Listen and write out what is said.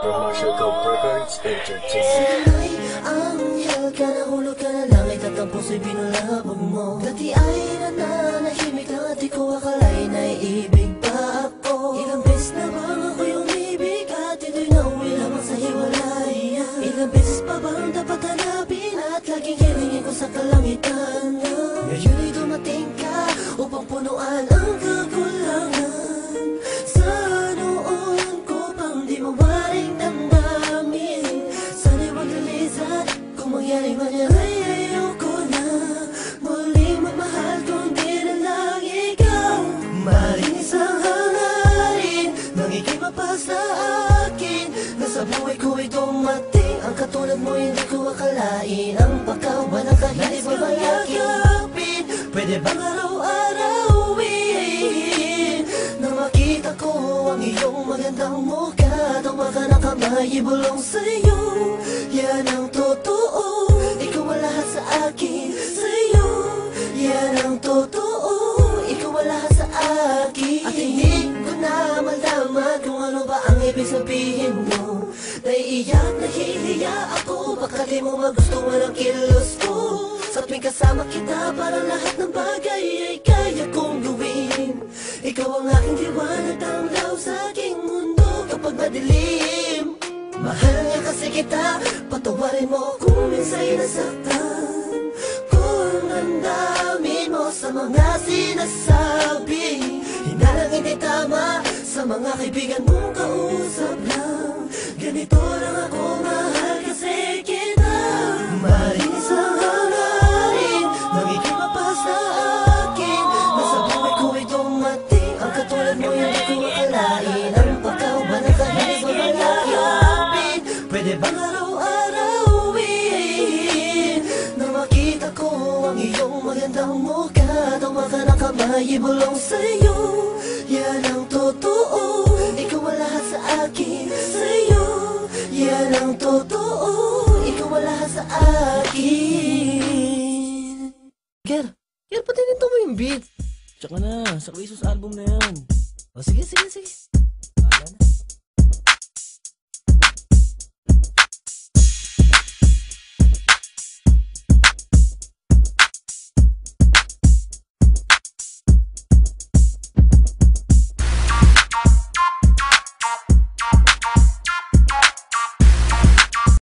from Marshall Cove Records Entertainment. Sana'y anghel ka, nahulog ka na langit at ang puso'y binulabog mo. Dati ay nananahimik lang at di ko akalain ay ibig pa ako. Ilang beses na bang ako'y umibig at ito'y nauwi lamang sa hiwalayan. Ilang beses pa bang dapat hanapin at laging hilingin ko sa kalangitan na ngayon'y dumating ka upang punuan ang kakulangan sa noon ko pang di mawaring damdamin. Sana'y wag lilisan kung mangyari man yan ay ayoko na muling magmahal kundi na lang ikaw. Maring isang hangarin nang ika'y mapahal sa akin na sa buhay ko'y dumating ang katulad mo hindi ko akalain. Ang pagkawan ang kahit mo bang yakapin, pwede bang araw-arawin na makita ko ang iyong magandang mukha. Tawa ka ng kamay, ibulong sa'yo, yan ang totoo. Ikaw ang lahat sa akin, sa'yo, yan ang totoo. Ikaw ang lahat sa akin. At hindi ko na malaman kung ano ba ang ibig sabihin mo. Naiiyak, nahihiya ako, baka di mo magustuhan ang kilos ko. Sa tuwing kasama kita, parang lahat ng bagay ay kaya kong gawin. Ikaw ang aking liwanag, tanglaw sa aking mundo kapag madilim. Mahal niya kasi kita, patawarin mo kung minsa'y nasaktan. Kung ang dami mo sa mga sinasabi, hinalang hindi tama sa mga kaibigan mong kausap lang. Ganito lang ako, mahal kasi kita. Maring isang hangarin nang ika'y mapahal sa akin na sa buhay ko'y dumating ang katulad mo yung di ko akalain. Ang pagkawan ng kahit mo bang yakapin, pwede bang araw-arawin na makita ko ang iyong magandang mukha. Tawa ka ng kamay, ibulong sa'yo, yan ang totoo. Ikaw ang lahat sa akin, sa'yo, yan ang totoo. Ikaw ang lahat sa akin. Ger, patinin mo yung beat. Tsaka na, sa Quizos album na yan. O sige. Wala na.